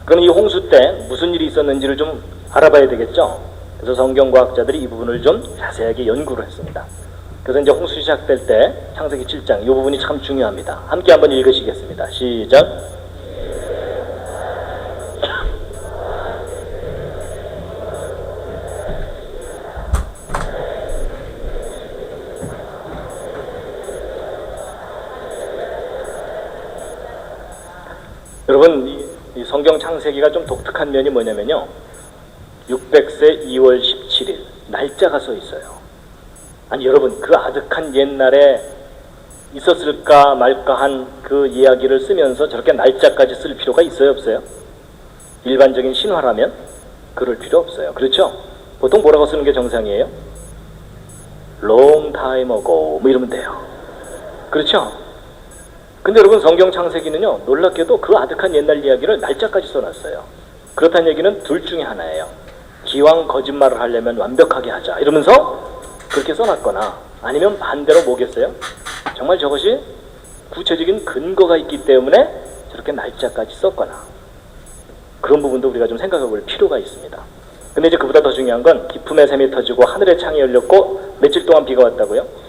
그럼 이 홍수 때 무슨 일이 있었는지를 좀 알아봐야 되겠죠. 그래서 성경과학자들이 이 부분을 좀 자세하게 연구를 했습니다. 그래서 이제 홍수 시작될 때 창세기 7장 이 부분이 참 중요합니다. 함께 한번 읽으시겠습니다. 시작. 여러분, 이 성경 창세기가 좀 독특한 면이 뭐냐면요, 600세 2월 17일 날짜가 써 있어요. 아니 여러분, 그 아득한 옛날에 있었을까 말까 한 그 이야기를 쓰면서 저렇게 날짜까지 쓸 필요가 있어요, 없어요? 일반적인 신화라면 그럴 필요 없어요. 그렇죠? 보통 뭐라고 쓰는 게 정상이에요? Long time ago 뭐 이러면 돼요. 그렇죠? 근데 여러분, 성경 창세기는요, 놀랍게도 그 아득한 옛날 이야기를 날짜까지 써놨어요. 그렇다는 얘기는 둘 중에 하나예요. 기왕 거짓말을 하려면 완벽하게 하자 이러면서 그렇게 써놨거나, 아니면 반대로 뭐겠어요? 정말 저것이 구체적인 근거가 있기 때문에 저렇게 날짜까지 썼거나, 그런 부분도 우리가 좀 생각해 볼 필요가 있습니다. 근데 이제 그보다 더 중요한 건 기쁨의 샘이 터지고 하늘의 창이 열렸고 며칠 동안 비가 왔다고요?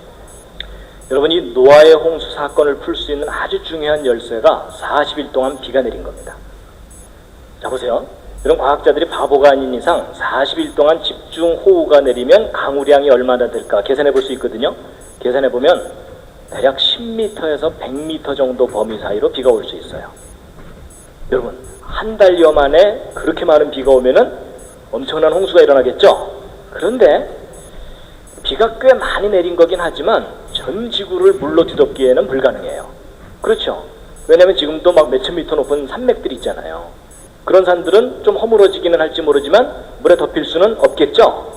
여러분이 노아의 홍수 사건을 풀 수 있는 아주 중요한 열쇠가 40일 동안 비가 내린 겁니다. 자 보세요. 이런 과학자들이 바보가 아닌 이상 40일 동안 집중 호우가 내리면 강우량이 얼마나 될까 계산해 볼 수 있거든요. 계산해 보면 대략 10m에서 100m 정도 범위 사이로 비가 올 수 있어요. 여러분, 한 달여 만에 그렇게 많은 비가 오면은 엄청난 홍수가 일어나겠죠. 그런데 비가 꽤 많이 내린 거긴 하지만 전 지구를 물로 뒤덮기에는 불가능해요. 그렇죠? 왜냐하면 지금도 막 몇천 미터 높은 산맥들이 있잖아요. 그런 산들은 좀 허물어지기는 할지 모르지만 물에 덮일 수는 없겠죠?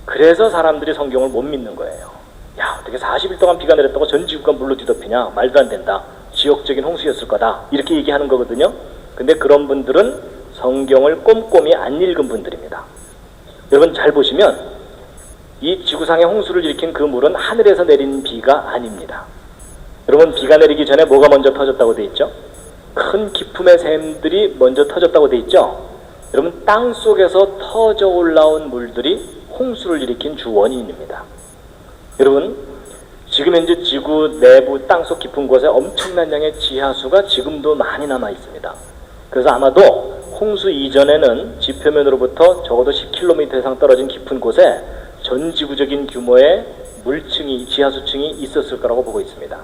그래서 사람들이 성경을 못 믿는 거예요. 야, 어떻게 40일 동안 비가 내렸다고 전 지구가 물로 뒤덮이냐? 말도 안 된다. 지역적인 홍수였을 거다. 이렇게 얘기하는 거거든요. 근데 그런 분들은 성경을 꼼꼼히 안 읽은 분들입니다. 여러분 잘 보시면 이 지구상의 홍수를 일으킨 그 물은 하늘에서 내린 비가 아닙니다. 여러분, 비가 내리기 전에 뭐가 먼저 터졌다고 돼 있죠? 큰 기품의 샘들이 먼저 터졌다고 돼 있죠? 여러분, 땅 속에서 터져 올라온 물들이 홍수를 일으킨 주 원인입니다. 여러분, 지금 현재 지구 내부 땅속 깊은 곳에 엄청난 양의 지하수가 지금도 많이 남아 있습니다. 그래서 아마도 홍수 이전에는 지표면으로부터 적어도 10km 이상 떨어진 깊은 곳에 전 지구적인 규모의 물층이, 지하수층이 있었을 거라고 보고 있습니다.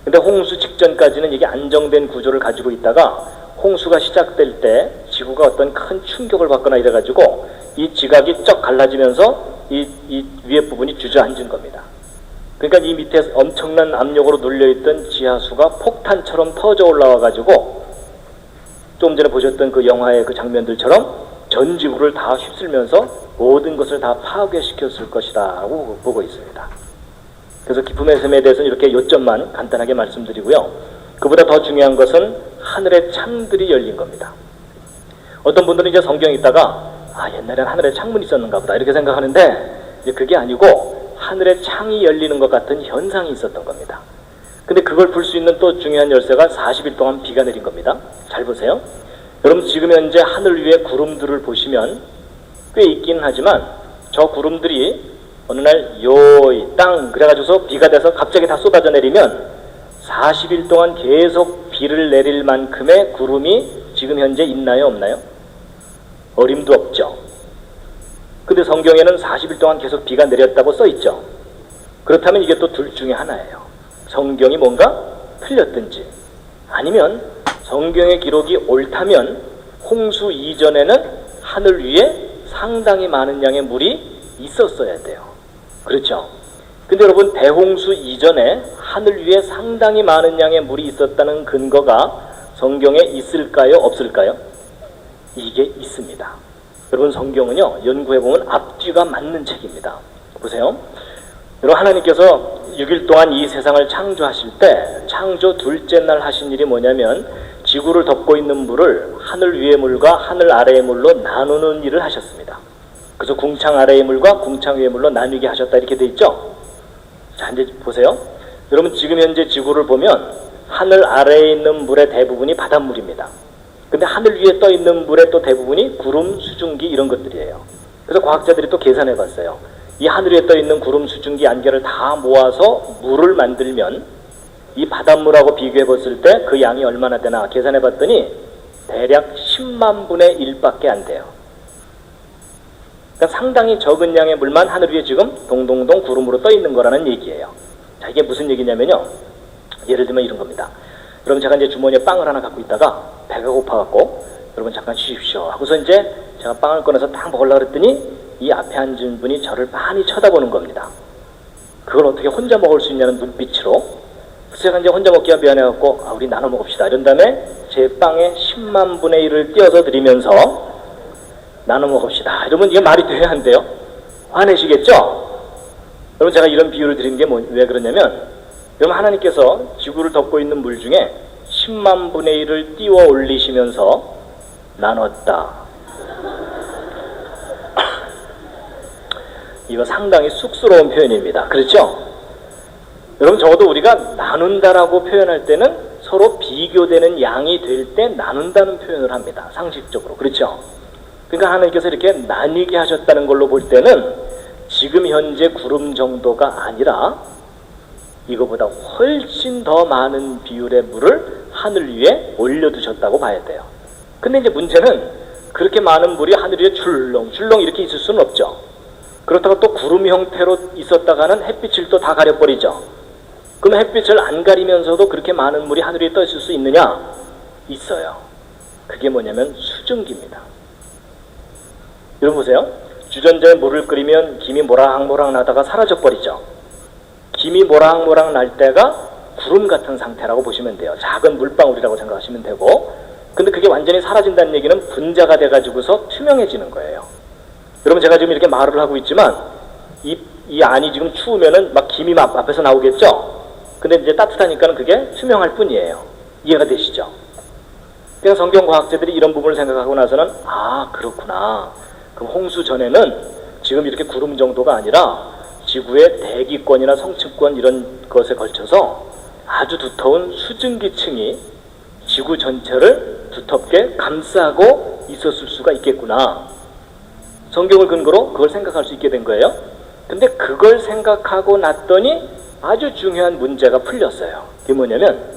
근데 홍수 직전까지는 이게 안정된 구조를 가지고 있다가 홍수가 시작될 때 지구가 어떤 큰 충격을 받거나 이래가지고 이 지각이 쩍 갈라지면서 이 위에 부분이 주저앉은 겁니다. 그러니까 이 밑에 엄청난 압력으로 눌려있던 지하수가 폭탄처럼 터져 올라와가지고 좀 전에 보셨던 그 영화의 그 장면들처럼 전 지구를 다 휩쓸면서 모든 것을 다 파괴시켰을 것이라고 보고 있습니다. 그래서 기쁨의 샘에 대해서는 이렇게 요점만 간단하게 말씀드리고요. 그보다 더 중요한 것은 하늘의 창들이 열린 겁니다. 어떤 분들은 이제 성경 읽다가 옛날엔 하늘에 창문이 있었는가 보다 이렇게 생각하는데 이제 그게 아니고 하늘의 창이 열리는 것 같은 현상이 있었던 겁니다. 근데 그걸 풀 수 있는 또 중요한 열쇠가 40일 동안 비가 내린 겁니다. 잘 보세요. 여러분, 지금 현재 하늘 위에 구름들을 보시면 꽤 있긴 하지만 저 구름들이 어느 날 요이 땅 그래가지고서 비가 돼서 갑자기 다 쏟아져 내리면 40일 동안 계속 비를 내릴 만큼의 구름이 지금 현재 있나요, 없나요? 어림도 없죠. 근데 성경에는 40일 동안 계속 비가 내렸다고 써있죠. 그렇다면 이게 또 둘 중에 하나예요. 성경이 뭔가 틀렸든지, 아니면 성경의 기록이 옳다면 홍수 이전에는 하늘 위에 상당히 많은 양의 물이 있었어야 돼요. 그렇죠? 근데 여러분, 대홍수 이전에 하늘 위에 상당히 많은 양의 물이 있었다는 근거가 성경에 있을까요, 없을까요? 이게 있습니다. 여러분, 성경은요, 연구해보면 앞뒤가 맞는 책입니다. 보세요. 여러분, 하나님께서 6일 동안 이 세상을 창조하실 때 창조 둘째 날 하신 일이 뭐냐면 지구를 덮고 있는 물을 하늘 위의 물과 하늘 아래의 물로 나누는 일을 하셨습니다. 그래서 궁창 아래의 물과 궁창 위의 물로 나누게 하셨다 이렇게 돼 있죠. 자, 이제 보세요. 여러분, 지금 현재 지구를 보면 하늘 아래에 있는 물의 대부분이 바닷물입니다. 근데 하늘 위에 떠 있는 물의 또 대부분이 구름, 수증기 이런 것들이에요. 그래서 과학자들이 또 계산해 봤어요. 이 하늘 위에 떠 있는 구름, 수증기, 안개를 다 모아서 물을 만들면 이 바닷물하고 비교해 봤을 때 그 양이 얼마나 되나 계산해 봤더니 대략 10만 분의 1밖에 안 돼요. 그러니까 상당히 적은 양의 물만 하늘 위에 지금 동동동 구름으로 떠 있는 거라는 얘기예요. 자, 이게 무슨 얘기냐면요. 예를 들면 이런 겁니다. 여러분, 제가 이제 주머니에 빵을 하나 갖고 있다가 배가 고파갖고 여러분 잠깐 쉬십시오 하고서 이제 제가 빵을 꺼내서 딱 먹으려고 그랬더니 이 앞에 앉은 분이 저를 많이 쳐다보는 겁니다. 그걸 어떻게 혼자 먹을 수 있냐는 눈빛으로. 그래서 제가 이제 혼자 먹기가 미안해갖고 우리 나눠 먹읍시다 이런 다음에 제 빵에 10만 분의 1을 띄어서 드리면서 나눠 먹읍시다 이러면 이게 말이 돼야 한대요. 화내시겠죠? 여러분, 제가 이런 비유를 드린 게 왜 그러냐면, 여러분, 하나님께서 지구를 덮고 있는 물 중에 10만 분의 1을 띄워 올리시면서 나눴다. 이거 상당히 쑥스러운 표현입니다. 그렇죠? 여러분, 적어도 우리가 나눈다라고 표현할 때는 서로 비교되는 양이 될 때 나눈다는 표현을 합니다. 상식적으로. 그렇죠? 그러니까 하나님께서 이렇게 나뉘게 하셨다는 걸로 볼 때는 지금 현재 구름 정도가 아니라 이거보다 훨씬 더 많은 비율의 물을 하늘 위에 올려두셨다고 봐야 돼요. 근데 이제 문제는 그렇게 많은 물이 하늘 위에 줄렁줄렁 이렇게 있을 수는 없죠. 그렇다고 또 구름 형태로 있었다가는 햇빛을 또 다 가려버리죠. 그럼 햇빛을 안 가리면서도 그렇게 많은 물이 하늘 위에 떠 있을 수 있느냐? 있어요. 그게 뭐냐면 수증기입니다. 여러분 보세요. 주전자에 물을 끓이면 김이 모락모락 나다가 사라져버리죠. 김이 모락모락 날 때가 구름 같은 상태라고 보시면 돼요. 작은 물방울이라고 생각하시면 되고, 근데 그게 완전히 사라진다는 얘기는 분자가 돼가지고서 투명해지는 거예요. 여러분, 제가 지금 이렇게 말을 하고 있지만 이 안이 지금 추우면은 막 김이 막 앞에서 나오겠죠? 근데 이제 따뜻하니까는 그게 투명할 뿐이에요. 이해가 되시죠? 그냥 성경과학자들이 이런 부분을 생각하고 나서는 그렇구나. 그럼 홍수 전에는 지금 이렇게 구름 정도가 아니라 지구의 대기권이나 성층권 이런 것에 걸쳐서 아주 두터운 수증기층이 지구 전체를 두텁게 감싸고 있었을 수가 있겠구나. 성경을 근거로 그걸 생각할 수 있게 된 거예요. 근데 그걸 생각하고 났더니 아주 중요한 문제가 풀렸어요. 그게 뭐냐면,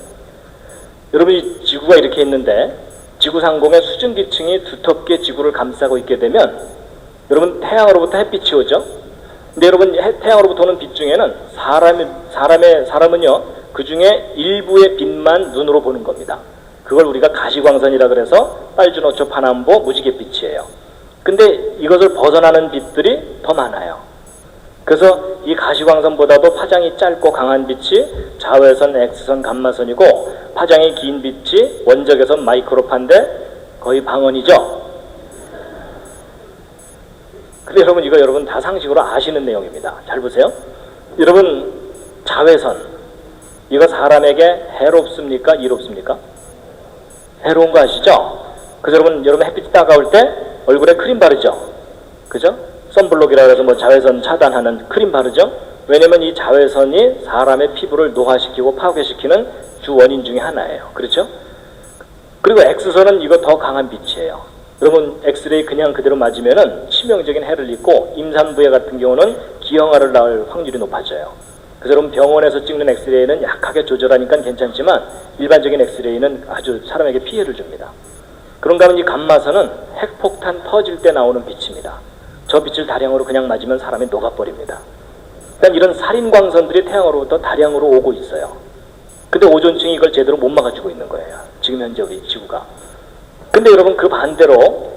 여러분이 지구가 이렇게 있는데 지구 상공의 수증기층이 두텁게 지구를 감싸고 있게 되면 여러분, 태양으로부터 햇빛이 오죠. 근데 여러분, 태양으로부터 오는 빛 중에는 사람은요 그 중에 일부의 빛만 눈으로 보는 겁니다. 그걸 우리가 가시광선이라 그래서 빨주노초 파남보 무지갯빛이에요. 근데 이것을 벗어나는 빛들이 더 많아요. 그래서 이 가시광선보다도 파장이 짧고 강한 빛이 자외선, X선, 감마선이고, 파장이 긴 빛이 원적외선, 마이크로파인데 거의 방언이죠. 근데 여러분, 이거 여러분 다 상식으로 아시는 내용입니다. 잘 보세요. 여러분, 자외선 이거 사람에게 해롭습니까? 이롭습니까? 해로운 거 아시죠? 그래서 여러분 햇빛이 따가울 때 얼굴에 크림 바르죠? 그죠? 선블록이라 해서 뭐 자외선 차단하는 크림 바르죠? 왜냐면 이 자외선이 사람의 피부를 노화시키고 파괴시키는 주 원인 중에 하나예요. 그렇죠? 그리고 X선은 이거 더 강한 빛이에요. 여러분, 엑스레이 그냥 그대로 맞으면은 치명적인 해를 입고 임산부에 같은 경우는 기형아를 낳을 확률이 높아져요. 그래서 여러분, 병원에서 찍는 엑스레이는 약하게 조절하니까 괜찮지만 일반적인 엑스레이는 아주 사람에게 피해를 줍니다. 그런가 하면 이 감마선은 핵폭탄 터질 때 나오는 빛입니다. 저 빛을 다량으로 그냥 맞으면 사람이 녹아버립니다. 그러니까 이런 살인광선들이 태양으로부터 다량으로 오고 있어요. 근데 오존층이 이걸 제대로 못 막아주고 있는 거예요. 지금 현재 우리 지구가. 근데 여러분, 그 반대로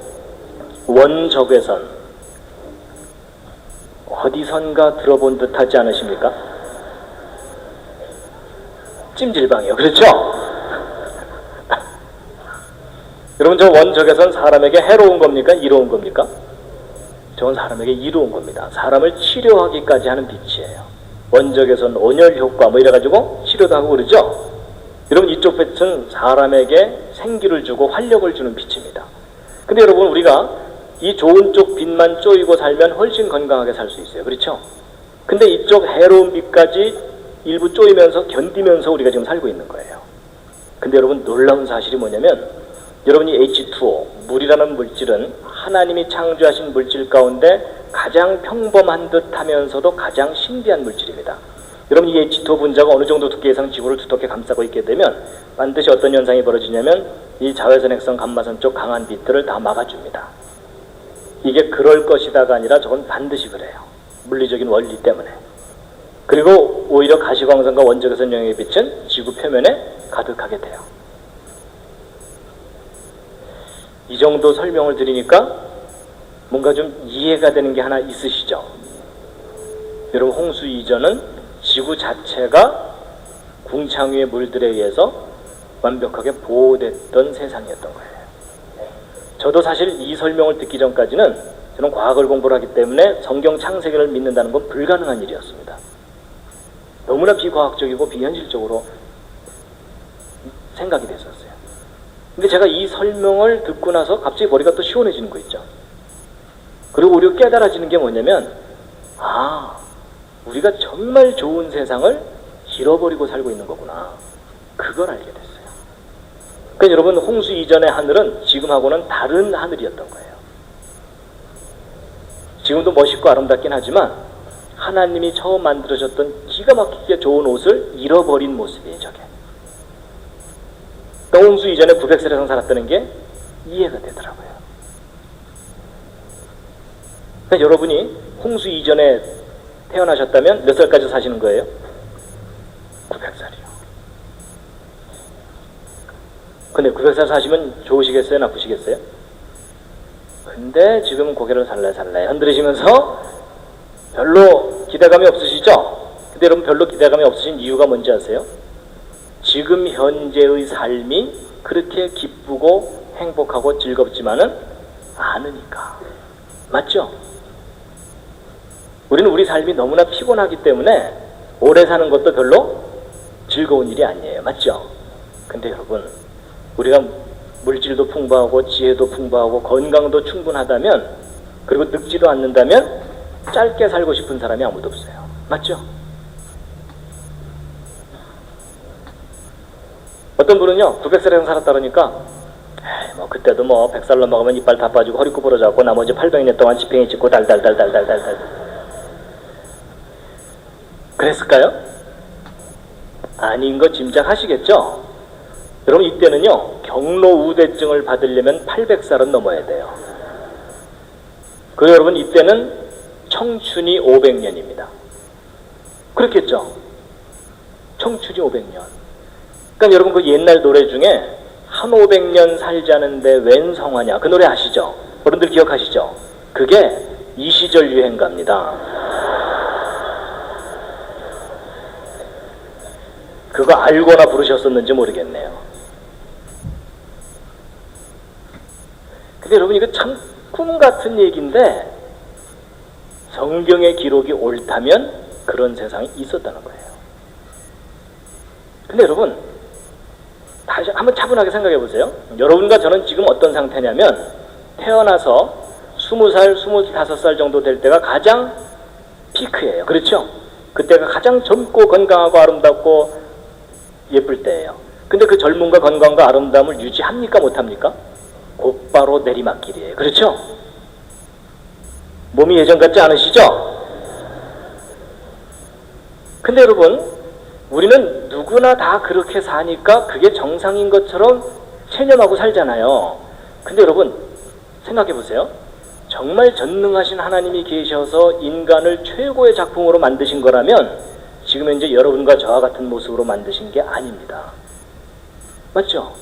원적외선 어디선가 들어본 듯 하지 않으십니까? 찜질방이요. 그렇죠? 여러분, 저 원적외선 사람에게 해로운 겁니까? 이로운 겁니까? 저건 사람에게 이로운 겁니다. 사람을 치료하기까지 하는 빛이에요. 원적외선 온열 효과 뭐 이래가지고 치료도 하고 그러죠? 여러분, 이쪽 빛은 사람에게 생기를 주고 활력을 주는 빛입니다. 근데 여러분, 우리가 이 좋은 쪽 빛만 쪼이고 살면 훨씬 건강하게 살 수 있어요. 그렇죠? 근데 이쪽 해로운 빛까지 일부 쪼이면서 견디면서 우리가 지금 살고 있는 거예요. 근데 여러분, 놀라운 사실이 뭐냐면 여러분이 H2O, 물이라는 물질은 하나님이 창조하신 물질 가운데 가장 평범한 듯 하면서도 가장 신비한 물질입니다. 여러분, 이 H2O 분자가 어느 정도 두께 이상 지구를 두텁게 감싸고 있게 되면 반드시 어떤 현상이 벌어지냐면 이 자외선, 핵선, 감마선 쪽 강한 빛들을 다 막아줍니다. 이게 그럴 것이다가 아니라 저건 반드시 그래요. 물리적인 원리 때문에. 그리고 오히려 가시광선과 원적외선 영역의 빛은 지구 표면에 가득하게 돼요. 이 정도 설명을 드리니까 뭔가 좀 이해가 되는 게 하나 있으시죠? 여러분, 홍수 이전은 지구 자체가 궁창유의 물들에 의해서 완벽하게 보호됐던 세상이었던 거예요. 저도 사실 이 설명을 듣기 전까지는 저는 과학을 공부를 하기 때문에 성경 창세기를 믿는다는 건 불가능한 일이었습니다. 너무나 비과학적이고 비현실적으로 생각이 됐었어요. 근데 제가 이 설명을 듣고 나서 갑자기 머리가 또 시원해지는 거 있죠. 그리고 우리가 깨달아지는 게 뭐냐면, 우리가 정말 좋은 세상을 잃어버리고 살고 있는 거구나. 그걸 알게 됐어요. 그러니까 여러분, 홍수 이전의 하늘은 지금하고는 다른 하늘이었던 거예요. 지금도 멋있고 아름답긴 하지만 하나님이 처음 만들어졌던 기가 막히게 좋은 옷을 잃어버린 모습이에요, 저게. 그러니까 홍수 이전에 900세 이상 살았다는 게 이해가 되더라고요. 그러니까 여러분이 홍수 이전에 태어나셨다면 몇 살까지 사시는 거예요? 900살이요. 근데 900살 사시면 좋으시겠어요? 나쁘시겠어요? 근데 지금은 고개를 살살살 흔들으시면서 별로 기대감이 없으시죠? 근데 여러분, 별로 기대감이 없으신 이유가 뭔지 아세요? 지금 현재의 삶이 그렇게 기쁘고 행복하고 즐겁지만은 않으니까. 맞죠? 우리는 우리 삶이 너무나 피곤하기 때문에 오래 사는 것도 별로 즐거운 일이 아니에요. 맞죠? 근데 여러분, 우리가 물질도 풍부하고 지혜도 풍부하고 건강도 충분하다면, 그리고 늙지도 않는다면 짧게 살고 싶은 사람이 아무도 없어요. 맞죠? 어떤 분은요, 900살 이상 살았다 그러니까 그때도 100살 넘어가면 이빨 다 빠지고 허리 구부러져갖고 나머지 800년 동안 지팽이 찍고 달달달달달달달 그랬을까요? 아닌 거 짐작하시겠죠? 여러분, 이때는요, 경로우대증을 받으려면 800살은 넘어야 돼요. 그리고 여러분, 이때는 청춘이 500년입니다. 그렇겠죠? 청춘이 500년. 그러니까 여러분, 그 옛날 노래 중에 한 500년 살자는데 웬 성화냐, 그 노래 아시죠? 어른들 기억하시죠? 그게 이 시절 유행가입니다. 그거 알고나 부르셨었는지 모르겠네요. 근데 여러분, 이거 참 꿈 같은 얘기인데 성경의 기록이 옳다면 그런 세상이 있었다는 거예요. 근데 여러분, 다시 한번 차분하게 생각해 보세요. 여러분과 저는 지금 어떤 상태냐면 태어나서 20살, 25살 정도 될 때가 가장 피크예요. 그렇죠? 그때가 가장 젊고 건강하고 아름답고 예쁠 때예요. 근데 그 젊음과 건강과 아름다움을 유지합니까? 못합니까? 곧바로 내리막길이에요. 그렇죠? 몸이 예전 같지 않으시죠? 근데 여러분, 우리는 누구나 다 그렇게 사니까 그게 정상인 것처럼 체념하고 살잖아요. 근데 여러분, 생각해 보세요. 정말 전능하신 하나님이 계셔서 인간을 최고의 작품으로 만드신 거라면 지금 현재 여러분과 저와 같은 모습으로 만드신 게 아닙니다. 맞죠?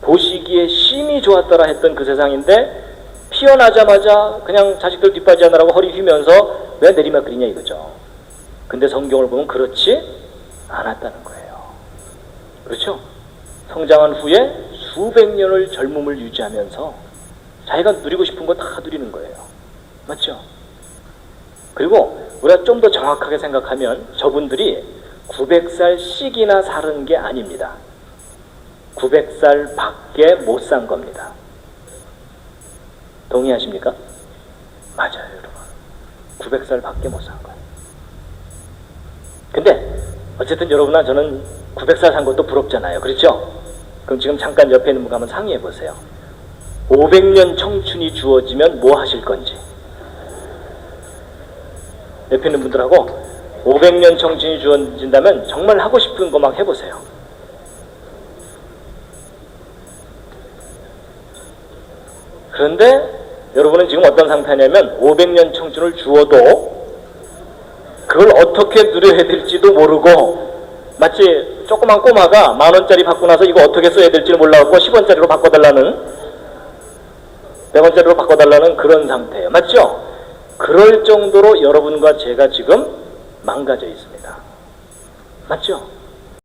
보시기에 심히 좋았더라 했던 그 세상인데 피어나자마자 그냥 자식들 뒷바지하느라고 허리 휘면서 왜 내리막길이냐 이거죠. 근데 성경을 보면 그렇지 않았다는 거예요. 그렇죠? 성장한 후에 수백 년을 젊음을 유지하면서 자기가 누리고 싶은 거 다 누리는 거예요. 맞죠? 그리고 우리가 좀 더 정확하게 생각하면 저분들이 900살씩이나 사는 게 아닙니다. 900살 밖에 못 산 겁니다. 동의하십니까? 맞아요, 여러분. 900살 밖에 못 산 거예요. 근데 어쨌든 여러분과 저는 900살 산 것도 부럽잖아요. 그렇죠? 그럼 지금 잠깐 옆에 있는 분 한번 상의해 보세요. 500년 청춘이 주어지면 뭐 하실 건지. 옆에 있는 분들하고 500년 청춘이 주어진다면 정말 하고 싶은 거 막 해보세요. 그런데 여러분은 지금 어떤 상태냐면 500년 청춘을 주어도 그걸 어떻게 누려야 될지도 모르고, 마치 조그만 꼬마가 10,000원짜리 받고 나서 이거 어떻게 써야 될지 몰라갖고 10원짜리로 바꿔달라는, 100원짜리로 바꿔달라는 그런 상태예요. 맞죠? 그럴 정도로 여러분과 제가 지금 망가져 있습니다. 맞죠?